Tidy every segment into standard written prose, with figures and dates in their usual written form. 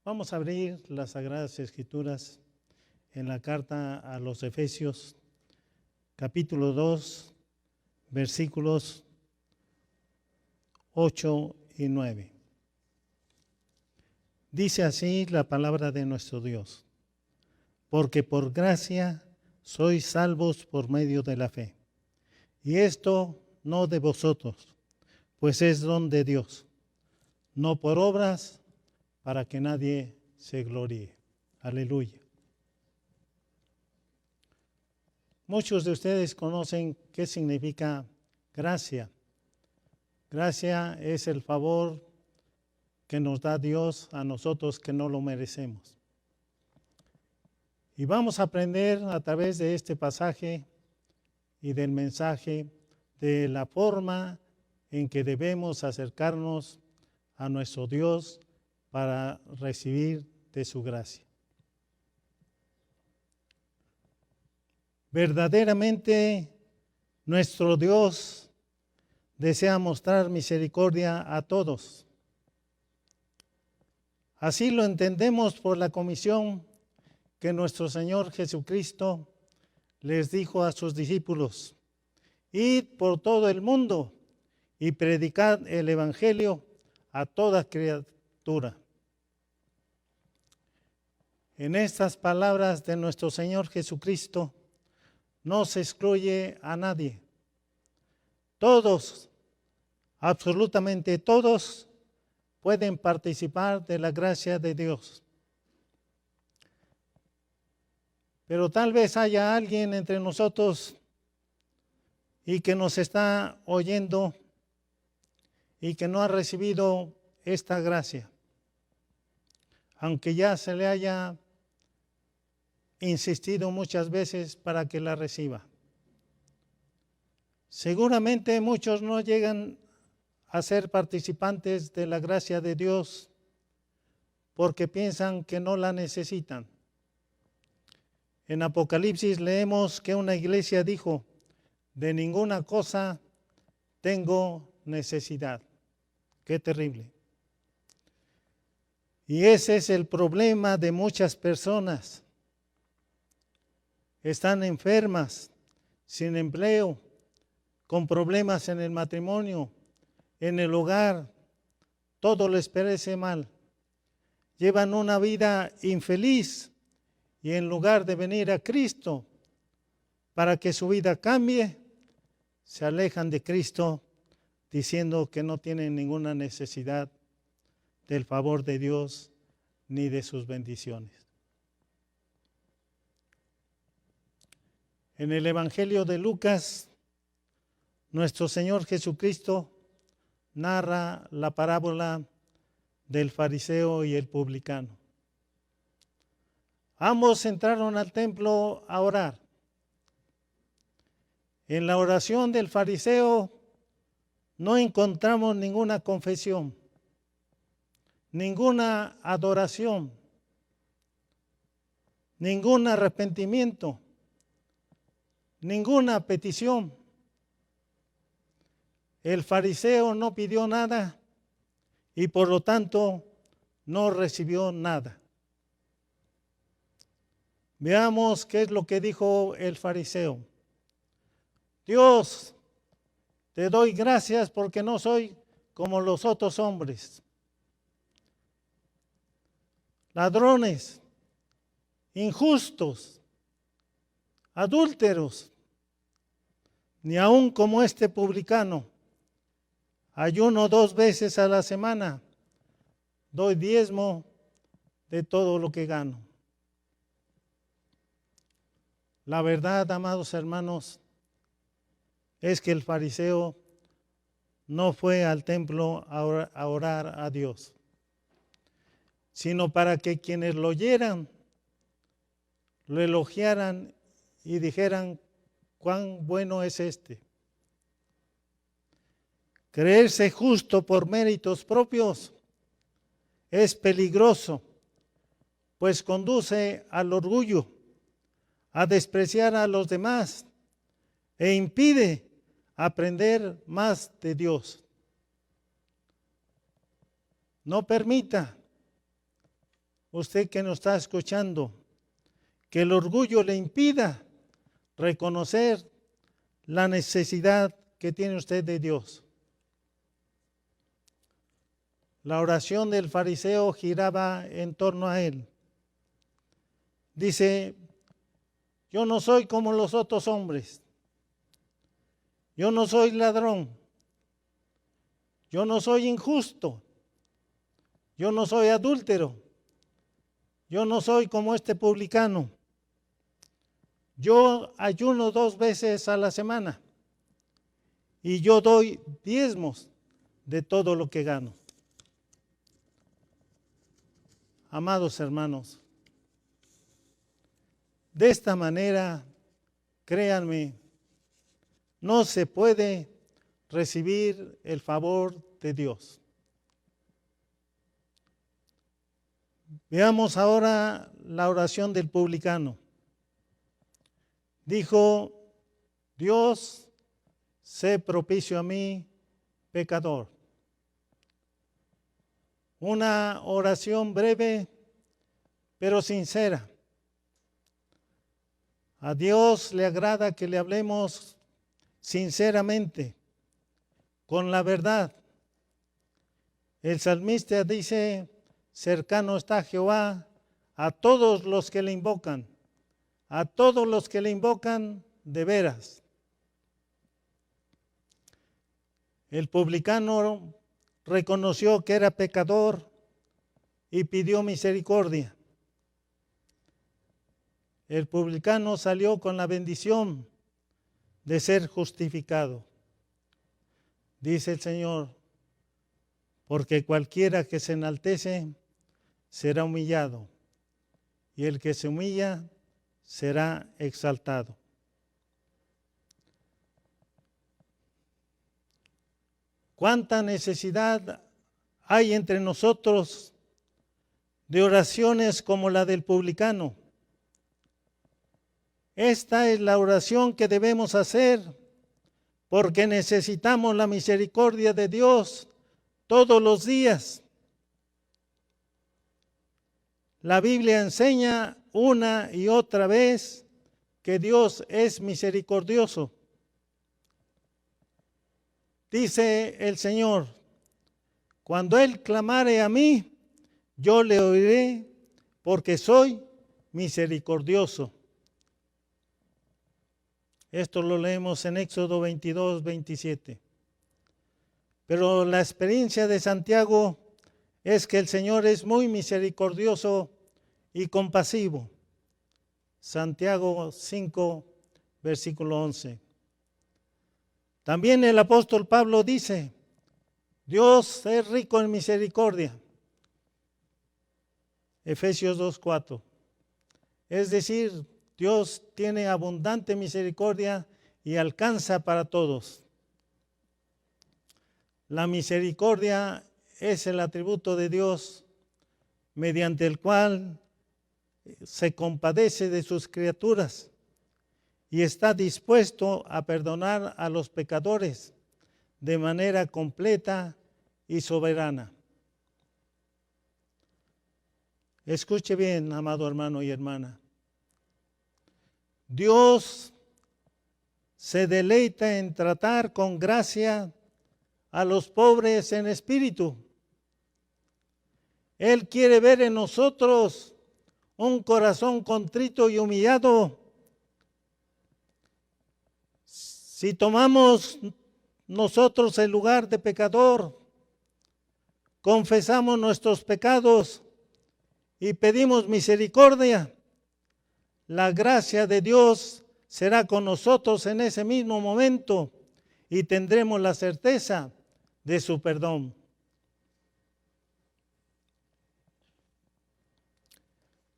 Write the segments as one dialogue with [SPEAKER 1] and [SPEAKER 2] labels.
[SPEAKER 1] Vamos a abrir las Sagradas Escrituras en la carta a los Efesios, capítulo 2, versículos 8 y 9. Dice así la palabra de nuestro Dios: porque por gracia sois salvos por medio de la fe. Y esto no de vosotros, pues es don de Dios, no por obras, para que nadie se gloríe. Aleluya. Muchos de ustedes conocen qué significa gracia. Gracia es el favor que nos da Dios a nosotros que no lo merecemos. Y vamos a aprender a través de este pasaje y del mensaje de la forma en que debemos acercarnos a nuestro Dios para recibir de su gracia. Verdaderamente nuestro Dios desea mostrar misericordia a todos. Así lo entendemos por la comisión que nuestro Señor Jesucristo les dijo a sus discípulos: id por todo el mundo y predicad el Evangelio a toda criatura. En estas palabras de nuestro Señor Jesucristo no se excluye a nadie. Todos, absolutamente todos, pueden participar de la gracia de Dios. Pero tal vez haya alguien entre nosotros y que nos está oyendo y que no ha recibido esta gracia, aunque ya se le haya insistido muchas veces para que la reciba. Seguramente muchos no llegan a ser participantes de la gracia de Dios porque piensan que no la necesitan. En Apocalipsis leemos que una iglesia dijo: de ninguna cosa tengo necesidad. Qué terrible. Y ese es el problema de muchas personas. Están enfermas, sin empleo, con problemas en el matrimonio, en el hogar. Todo les parece mal. Llevan una vida infeliz y en lugar de venir a Cristo para que su vida cambie, se alejan de Cristo diciendo que no tienen ninguna necesidad del favor de Dios ni de sus bendiciones. En el Evangelio de Lucas, nuestro Señor Jesucristo narra la parábola del fariseo y el publicano. Ambos entraron al templo a orar. En la oración del fariseo no encontramos ninguna confesión, ninguna adoración, ningún arrepentimiento, ninguna petición. El fariseo no pidió nada y por lo tanto no recibió nada. Veamos qué es lo que dijo el fariseo. Dios, te doy gracias porque no soy como los otros hombres, ladrones, injustos, adúlteros, ni aun como este publicano. Ayuno 2 veces a la semana, doy diezmo de todo lo que gano. La verdad, amados hermanos, es que el fariseo no fue al templo a orar a Dios, sino para que quienes lo oyeran, lo elogiaran y dijeran: cuán bueno es este. Creerse justo por méritos propios es peligroso, pues conduce al orgullo, a despreciar a los demás e impide aprender más de Dios. No permita usted que nos está escuchando, que el orgullo le impida reconocer la necesidad que tiene usted de Dios. La oración del fariseo giraba en torno a él. Dice, yo no soy como los otros hombres. Yo no soy ladrón. Yo no soy injusto. Yo no soy adúltero. Yo no soy como este publicano. Yo ayuno 2 veces a la semana y yo doy diezmos de todo lo que gano. Amados hermanos, de esta manera, créanme, no se puede recibir el favor de Dios. Veamos ahora la oración del publicano. Dijo, Dios, sé propicio a mí, pecador. Una oración breve, pero sincera. A Dios le agrada que le hablemos sinceramente, con la verdad. El salmista dice, cercano está Jehová a todos los que le invocan. A todos los que le invocan de veras. El publicano reconoció que era pecador y pidió misericordia. El publicano salió con la bendición de ser justificado. Dice el Señor, porque cualquiera que se enaltece será humillado, y el que se humilla será exaltado. ¿Cuánta necesidad hay entre nosotros de oraciones como la del publicano? Esta es la oración que debemos hacer porque necesitamos la misericordia de Dios todos los días. La Biblia enseña una y otra vez que Dios es misericordioso. Dice el Señor, cuando Él clamare a mí, yo le oiré porque soy misericordioso. Esto lo leemos en Éxodo 22, 27. Pero la experiencia de Santiago es que el Señor es muy misericordioso y compasivo. Santiago 5, versículo 11. También el apóstol Pablo dice, Dios es rico en misericordia. Efesios 2, 4. Es decir, Dios tiene abundante misericordia y alcanza para todos. La misericordia es el atributo de Dios mediante el cual se compadece de sus criaturas y está dispuesto a perdonar a los pecadores de manera completa y soberana. Escuche bien, amado hermano y hermana. Dios se deleita en tratar con gracia a los pobres en espíritu. Él quiere ver en nosotros un corazón contrito y humillado. Si tomamos nosotros el lugar de pecador, confesamos nuestros pecados y pedimos misericordia, la gracia de Dios será con nosotros en ese mismo momento y tendremos la certeza de su perdón.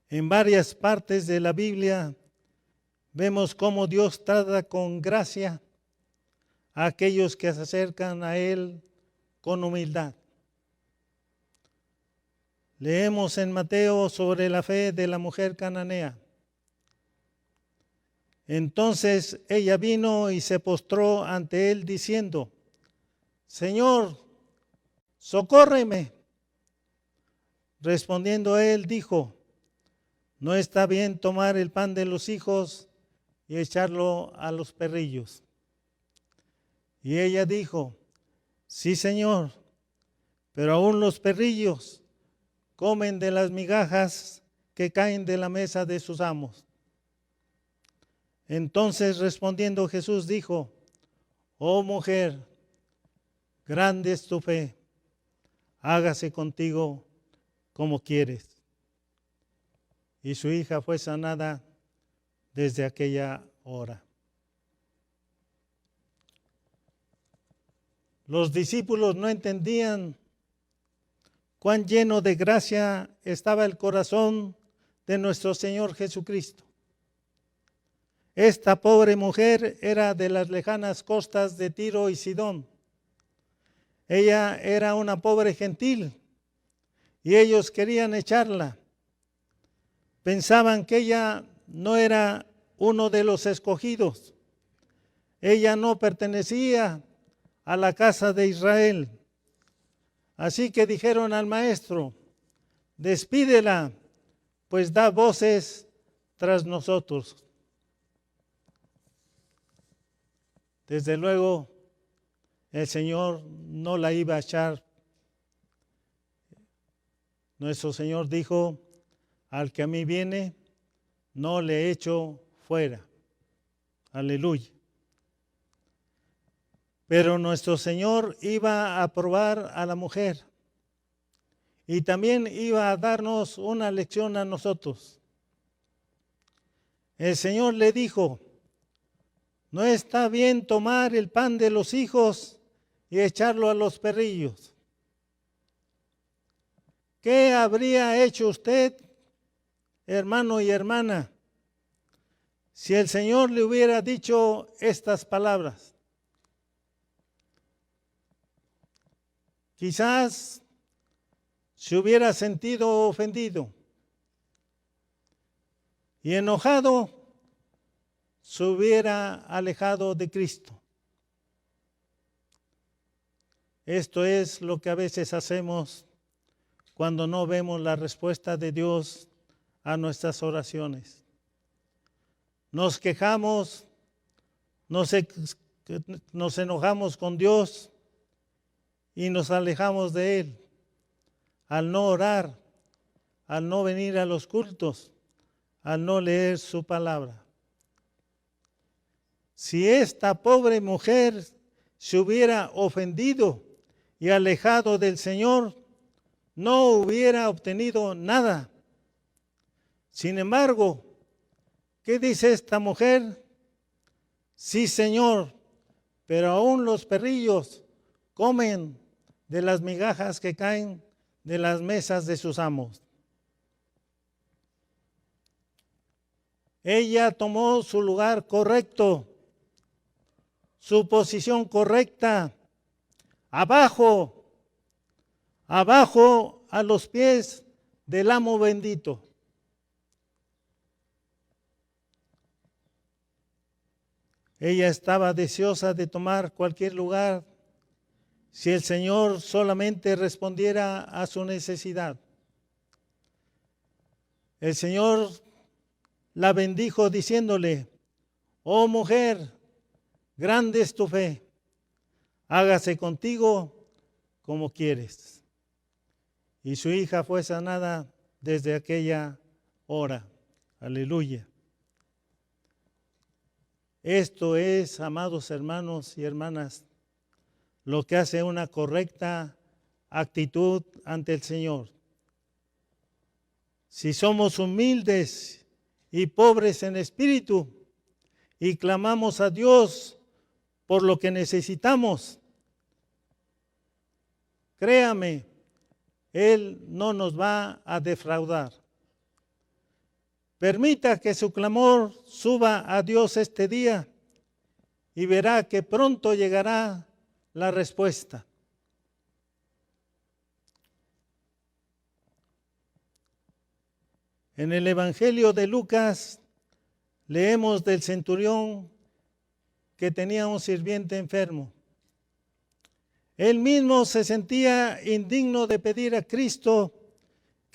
[SPEAKER 1] En varias partes de la Biblia vemos cómo Dios trata con gracia a aquellos que se acercan a Él con humildad. Leemos en Mateo sobre la fe de la mujer cananea. Entonces ella vino y se postró ante Él diciendo, Señor, socórreme. Respondiendo él, dijo: no está bien tomar el pan de los hijos y echarlo a los perrillos. Y ella dijo: sí, Señor, pero aún los perrillos comen de las migajas que caen de la mesa de sus amos. Entonces respondiendo Jesús dijo: oh mujer, grande es tu fe, hágase contigo como quieres. Y su hija fue sanada desde aquella hora. Los discípulos no entendían cuán lleno de gracia estaba el corazón de nuestro Señor Jesucristo. Esta pobre mujer era de las lejanas costas de Tiro y Sidón. Ella era una pobre gentil y ellos querían echarla. Pensaban que ella no era uno de los escogidos. Ella no pertenecía a la casa de Israel. Así que dijeron al maestro: despídela, pues da voces tras nosotros. Desde luego, el Señor no la iba a echar. Nuestro Señor dijo: al que a mí viene, no le echo fuera. Aleluya. Pero nuestro Señor iba a probar a la mujer y también iba a darnos una lección a nosotros. El Señor le dijo: no está bien tomar el pan de los hijos y echarlo a los perrillos. ¿Qué habría hecho usted, hermano y hermana, si el Señor le hubiera dicho estas palabras? Quizás se hubiera sentido ofendido y enojado, se hubiera alejado de Cristo. Esto es lo que a veces hacemos cuando no vemos la respuesta de Dios a nuestras oraciones. Nos quejamos, nos enojamos con Dios y nos alejamos de Él al no orar, al no venir a los cultos, al no leer su palabra. Si esta pobre mujer se hubiera ofendido y alejado del Señor, no hubiera obtenido nada. Sin embargo, ¿qué dice esta mujer? Sí, Señor, pero aún los perrillos comen de las migajas que caen de las mesas de sus amos. Ella tomó su lugar correcto, su posición correcta, abajo a los pies del amo bendito. Ella estaba deseosa de tomar cualquier lugar si el Señor solamente respondiera a su necesidad. El Señor la bendijo diciéndole: oh mujer, grande es tu fe, hágase contigo como quieres. Y su hija fue sanada desde aquella hora. Aleluya. Esto es, amados hermanos y hermanas, lo que hace una correcta actitud ante el Señor. Si somos humildes y pobres en espíritu y clamamos a Dios por lo que necesitamos, créame, Él no nos va a defraudar. Permita que su clamor suba a Dios este día y verá que pronto llegará la respuesta. En el Evangelio de Lucas leemos del centurión que tenía un sirviente enfermo. Él mismo se sentía indigno de pedir a Cristo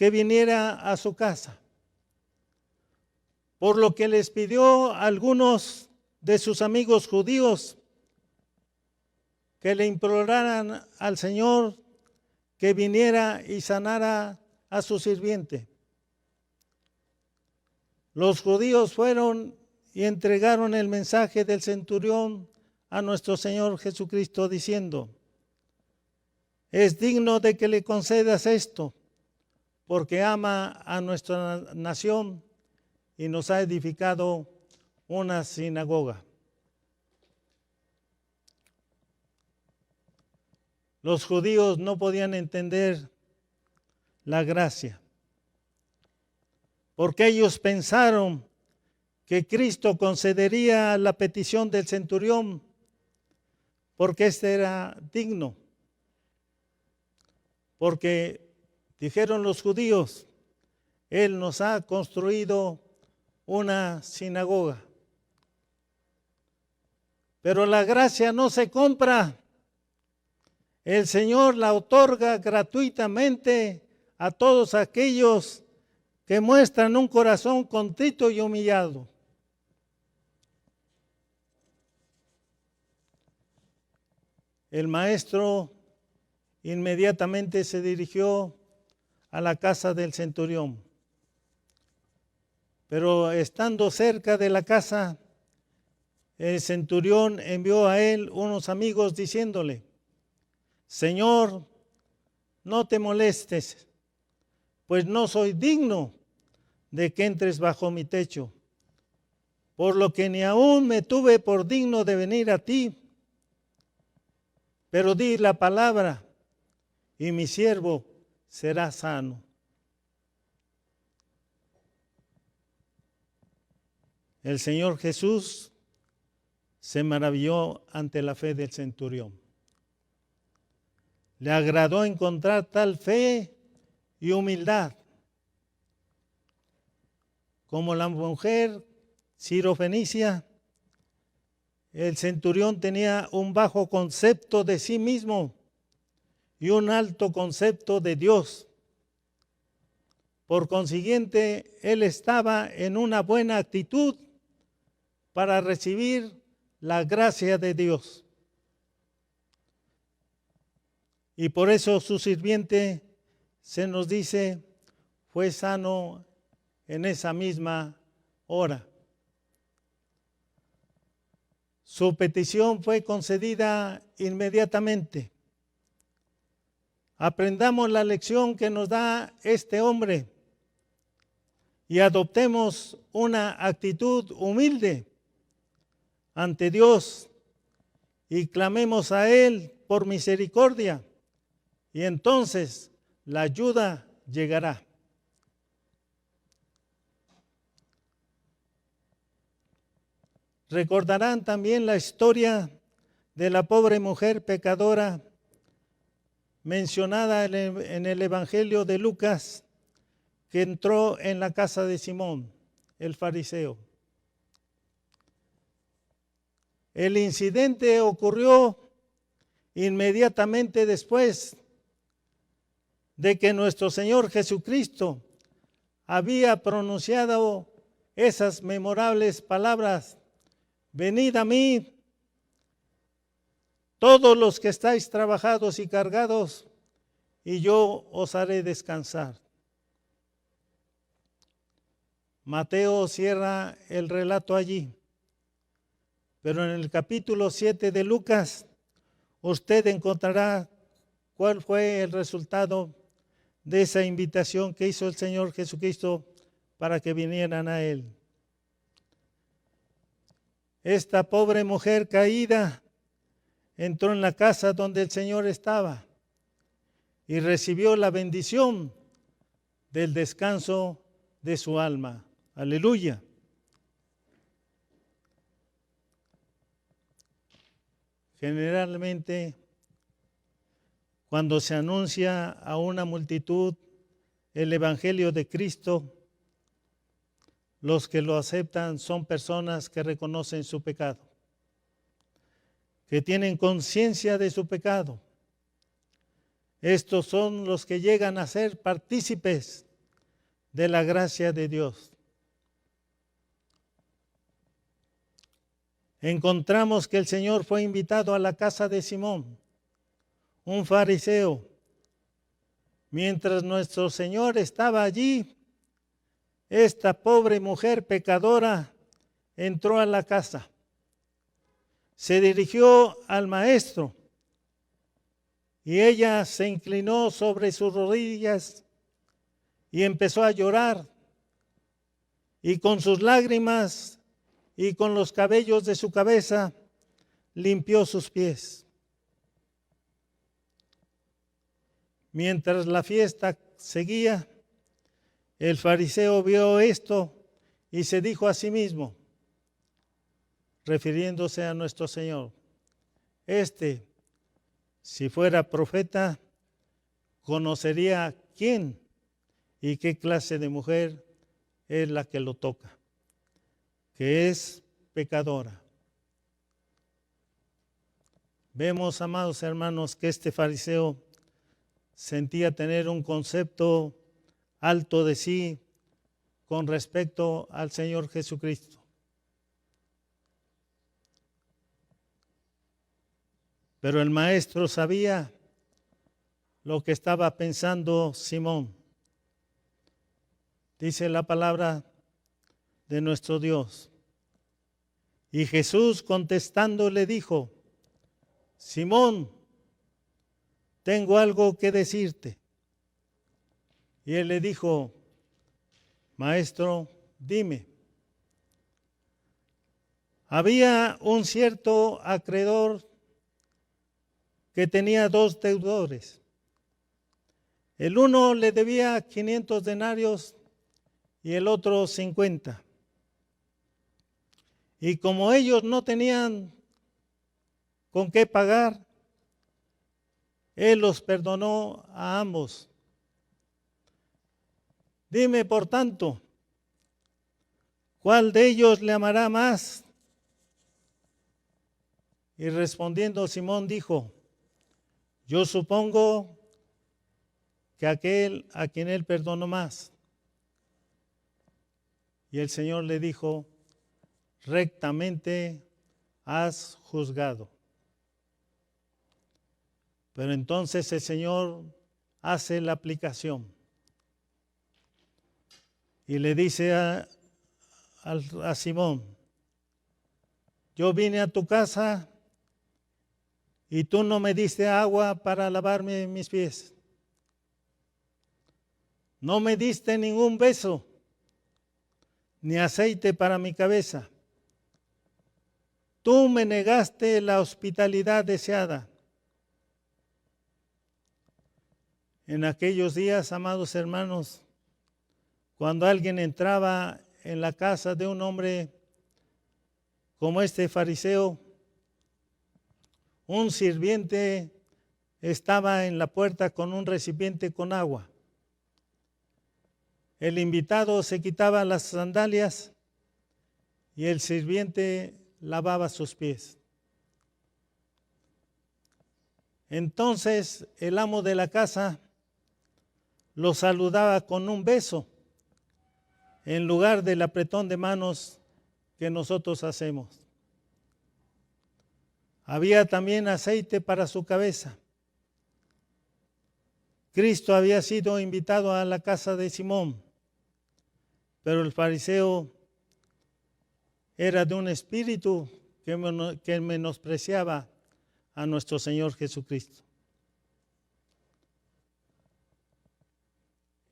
[SPEAKER 1] que viniera a su casa, por lo que les pidió a algunos de sus amigos judíos que le imploraran al Señor que viniera y sanara a su sirviente. Los judíos fueron y entregaron el mensaje del centurión a nuestro Señor Jesucristo diciendo: es digno de que le concedas esto, porque ama a nuestra nación y nos ha edificado una sinagoga. Los judíos no podían entender la gracia, porque ellos pensaron que Cristo concedería la petición del centurión, porque éste era digno. Porque dijeron los judíos: Él nos ha construido una sinagoga. Pero la gracia no se compra. El Señor la otorga gratuitamente a todos aquellos que muestran un corazón contrito y humillado. El maestro inmediatamente se dirigió a la casa del centurión. Pero estando cerca de la casa, el centurión envió a él unos amigos diciéndole: Señor, no te molestes, pues no soy digno de que entres bajo mi techo, por lo que ni aún me tuve por digno de venir a ti. Pero di la palabra y mi siervo será sano. El Señor Jesús se maravilló ante la fe del centurión. Le agradó encontrar tal fe y humildad. Como la mujer sirofenicia, el centurión tenía un bajo concepto de sí mismo y un alto concepto de Dios. Por consiguiente, él estaba en una buena actitud para recibir la gracia de Dios. Y por eso su sirviente, se nos dice, fue sano en esa misma hora. Su petición fue concedida inmediatamente. Aprendamos la lección que nos da este hombre y adoptemos una actitud humilde ante Dios y clamemos a Él por misericordia, y entonces la ayuda llegará. Recordarán también la historia de la pobre mujer pecadora mencionada en el Evangelio de Lucas, que entró en la casa de Simón, el fariseo. El incidente ocurrió inmediatamente después de que nuestro Señor Jesucristo había pronunciado esas memorables palabras: venid a mí, todos los que estáis trabajados y cargados, y yo os haré descansar. Mateo cierra el relato allí, pero en el capítulo 7 de Lucas, usted encontrará cuál fue el resultado de esa invitación que hizo el Señor Jesucristo para que vinieran a Él. Esta pobre mujer caída entró en la casa donde el Señor estaba y recibió la bendición del descanso de su alma. Aleluya. Generalmente, cuando se anuncia a una multitud el Evangelio de Cristo, los que lo aceptan son personas que reconocen su pecado, que tienen conciencia de su pecado. Estos son los que llegan a ser partícipes de la gracia de Dios. Encontramos que el Señor fue invitado a la casa de Simón, un fariseo. Mientras nuestro Señor estaba allí, esta pobre mujer pecadora entró a la casa. Se dirigió al maestro y ella se inclinó sobre sus rodillas y empezó a llorar, y con sus lágrimas y con los cabellos de su cabeza limpió sus pies. Mientras la fiesta seguía, el fariseo vio esto y se dijo a sí mismo, refiriéndose a nuestro Señor: si fuera profeta, conocería quién y qué clase de mujer es la que lo toca, que es pecadora. Vemos, amados hermanos, que este fariseo sentía tener un concepto alto de sí con respecto al Señor Jesucristo. Pero el maestro sabía lo que estaba pensando Simón. Dice la palabra de nuestro Dios: y Jesús contestando le dijo: Simón, tengo algo que decirte. Y él le dijo: Maestro, dime. Había un cierto acreedor que tenía 2 deudores. El uno le debía 500 denarios y el otro 50. Y como ellos no tenían con qué pagar, él los perdonó a ambos. Dime, por tanto, ¿cuál de ellos le amará más? Y respondiendo Simón dijo: yo supongo que aquel a quien él perdonó más. Y el Señor le dijo: rectamente has juzgado. Pero entonces el Señor hace la aplicación y le dice a Simón: yo vine a tu casa y tú no me diste agua para lavarme mis pies. No me diste ningún beso, ni aceite para mi cabeza. Tú me negaste la hospitalidad deseada. En aquellos días, amados hermanos, cuando alguien entraba en la casa de un hombre como este fariseo, un sirviente estaba en la puerta con un recipiente con agua. El invitado se quitaba las sandalias y el sirviente lavaba sus pies. Entonces el amo de la casa lo saludaba con un beso en lugar del apretón de manos que nosotros hacemos. Había también aceite para su cabeza. Cristo había sido invitado a la casa de Simón, pero el fariseo era de un espíritu que menospreciaba a nuestro Señor Jesucristo.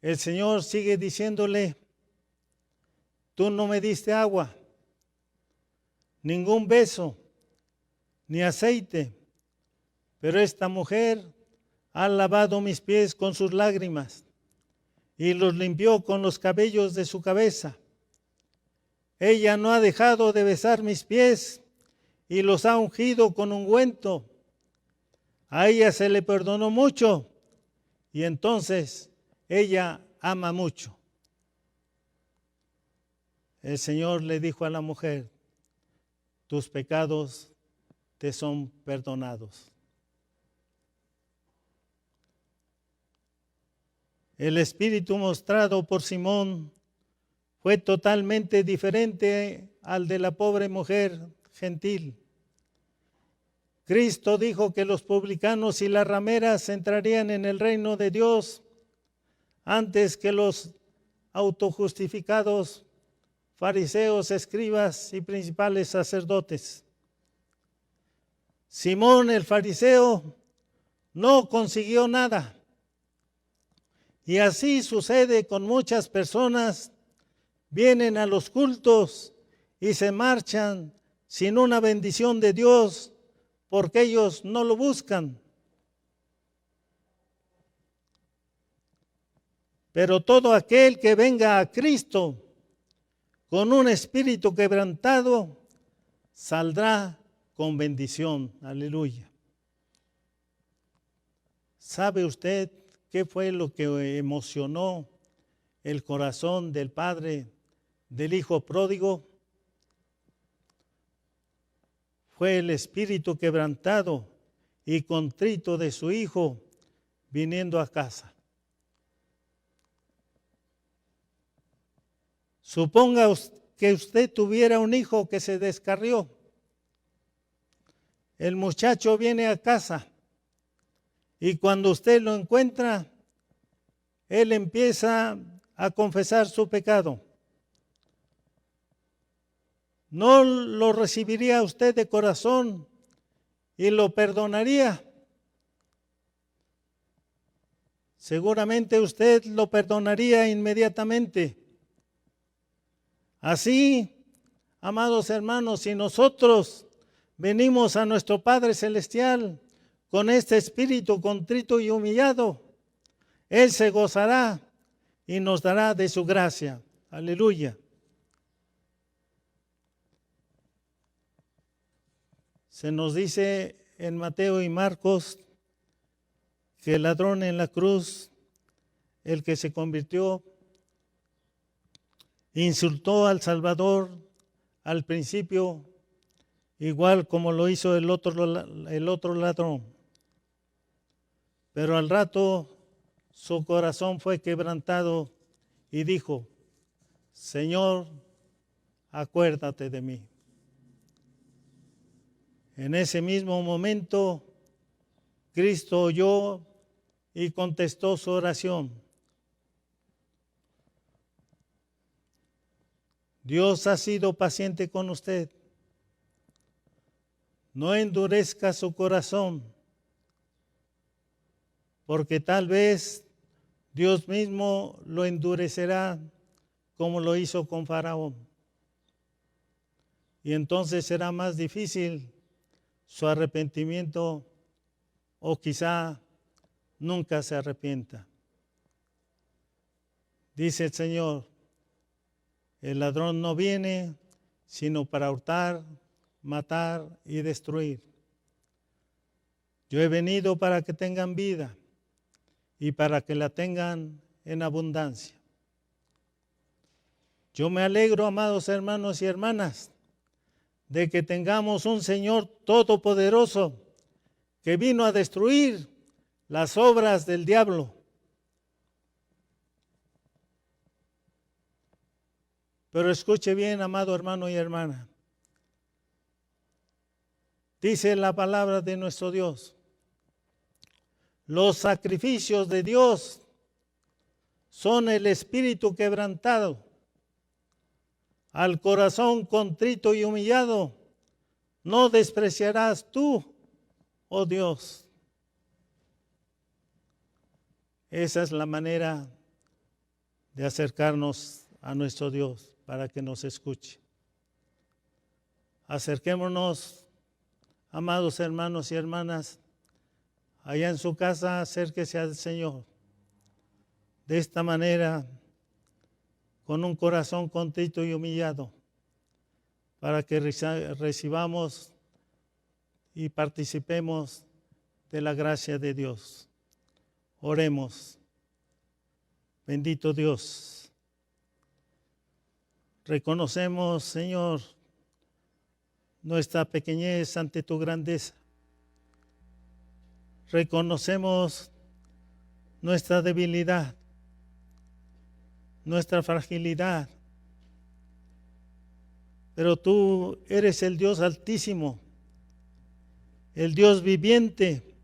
[SPEAKER 1] El Señor sigue diciéndole: tú no me diste agua, ningún beso, ni aceite, pero esta mujer ha lavado mis pies con sus lágrimas y los limpió con los cabellos de su cabeza. Ella no ha dejado de besar mis pies y los ha ungido con ungüento. A ella se le perdonó mucho y entonces ella ama mucho. El Señor le dijo a la mujer: tus pecados te son perdonados. El espíritu mostrado por Simón fue totalmente diferente al de la pobre mujer gentil. Cristo dijo que los publicanos y las rameras entrarían en el reino de Dios antes que los autojustificados fariseos, escribas y principales sacerdotes. Simón el fariseo no consiguió nada. Y así sucede con muchas personas. Vienen a los cultos y se marchan sin una bendición de Dios porque ellos no lo buscan. Pero todo aquel que venga a Cristo con un espíritu quebrantado saldrá con bendición. Aleluya. ¿Sabe usted qué fue lo que emocionó el corazón del padre del hijo pródigo? Fue el espíritu quebrantado y contrito de su hijo viniendo a casa. Suponga que usted tuviera un hijo que se descarrió. El muchacho viene a casa y cuando usted lo encuentra, él empieza a confesar su pecado. ¿No lo recibiría usted de corazón y lo perdonaría? Seguramente usted lo perdonaría inmediatamente. Así, amados hermanos, si nosotros venimos a nuestro Padre Celestial con este espíritu contrito y humillado, Él se gozará y nos dará de su gracia. Aleluya. Se nos dice en Mateo y Marcos que el ladrón en la cruz, el que se convirtió, insultó al Salvador al principio, igual como lo hizo el otro ladrón. Pero al rato su corazón fue quebrantado y dijo: Señor, acuérdate de mí. En ese mismo momento, Cristo oyó y contestó su oración. Dios ha sido paciente con usted. No endurezca su corazón, porque tal vez Dios mismo lo endurecerá como lo hizo con Faraón. Y entonces será más difícil su arrepentimiento, o quizá nunca se arrepienta. Dice el Señor: el ladrón no viene sino para hurtar, matar y destruir. Yo he venido para que tengan vida y para que la tengan en abundancia. Yo me alegro, amados hermanos y hermanas, de que tengamos un Señor todopoderoso que vino a destruir las obras del diablo. Pero escuche bien, amado hermano y hermana. Dice la palabra de nuestro Dios: los sacrificios de Dios son el espíritu quebrantado. Al corazón contrito y humillado no despreciarás tú, oh Dios. Esa es la manera de acercarnos a nuestro Dios, para que nos escuche. Acerquémonos, amados hermanos y hermanas, allá en su casa, acérquese al Señor. De esta manera, con un corazón contrito y humillado, para que recibamos y participemos de la gracia de Dios. Oremos. Bendito Dios. Reconocemos, Señor, nuestra pequeñez ante tu grandeza. Reconocemos nuestra debilidad. nuestra fragilidad. Pero tú eres el Dios altísimo, el Dios viviente,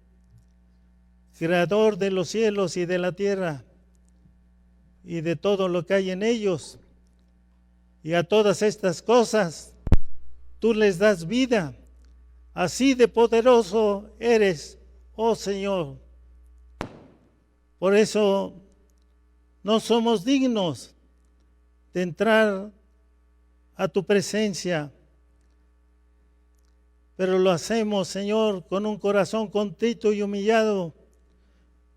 [SPEAKER 1] creador de los cielos y de la tierra y de todo lo que hay en ellos. Y a todas estas cosas tú les das vida. Así de poderoso eres, oh Señor. Por eso no somos dignos de entrar a tu presencia, pero lo hacemos, Señor, con un corazón contrito y humillado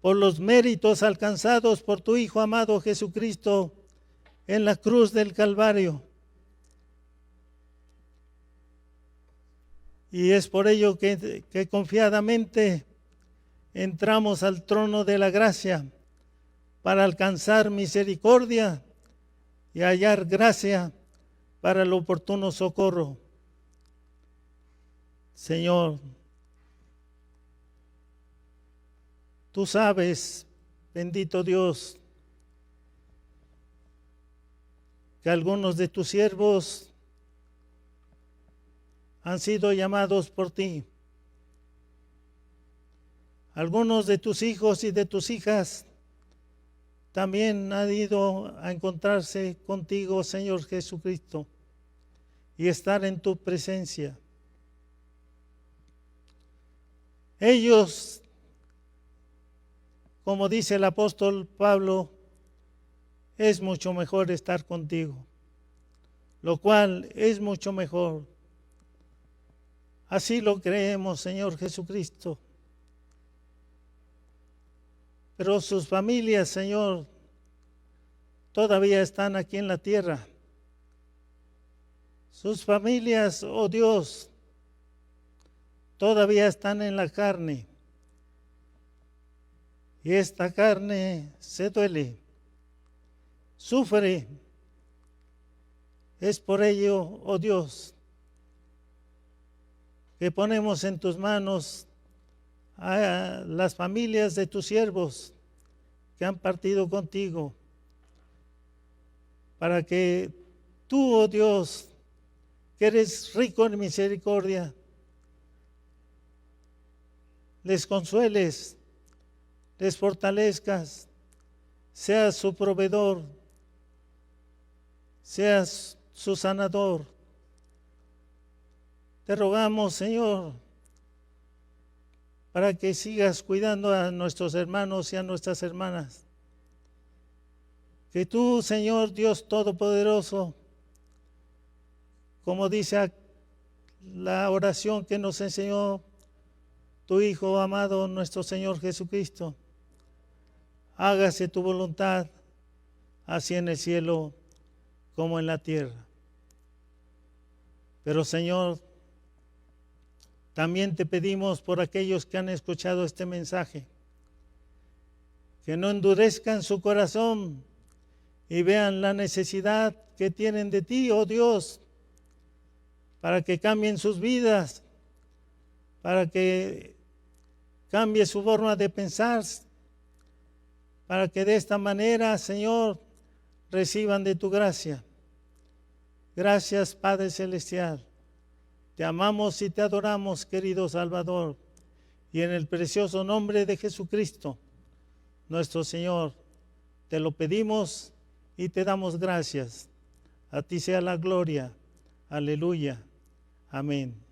[SPEAKER 1] por los méritos alcanzados por tu Hijo amado Jesucristo en la cruz del Calvario. Y es por ello que confiadamente entramos al trono de la gracia para alcanzar misericordia y hallar gracia para el oportuno socorro. Señor, tú sabes, bendito Dios, que algunos de tus siervos han sido llamados por ti. Algunos de tus hijos y de tus hijas también han ido a encontrarse contigo, Señor Jesucristo, y estar en tu presencia. Ellos, como dice el apóstol Pablo, es mucho mejor estar contigo, lo cual es mucho mejor. Así lo creemos, Señor Jesucristo. Pero sus familias, Señor, todavía están aquí en la tierra. Sus familias, oh Dios, todavía están en la carne. Y esta carne se duele, sufre. Es por ello, oh Dios, que ponemos en tus manos a las familias de tus siervos que han partido contigo, para que tú, oh Dios, que eres rico en misericordia, les consueles, les fortalezcas, seas su proveedor, seas su sanador. Te rogamos, Señor, para que sigas cuidando a nuestros hermanos y a nuestras hermanas. Que tú, Señor Dios Todopoderoso, como dice la oración que nos enseñó tu Hijo amado, nuestro Señor Jesucristo, hágase tu voluntad, así en el cielo como en la tierra. Pero, Señor, también te pedimos por aquellos que han escuchado este mensaje, que no endurezcan su corazón y vean la necesidad que tienen de ti, oh Dios, para que cambien sus vidas, para que cambie su forma de pensar, para que de esta manera, Señor, reciban de tu gracia. Gracias, Padre Celestial. Te amamos y te adoramos, querido Salvador, y en el precioso nombre de Jesucristo, nuestro Señor, te lo pedimos y te damos gracias. A ti sea la gloria. Aleluya. Amén.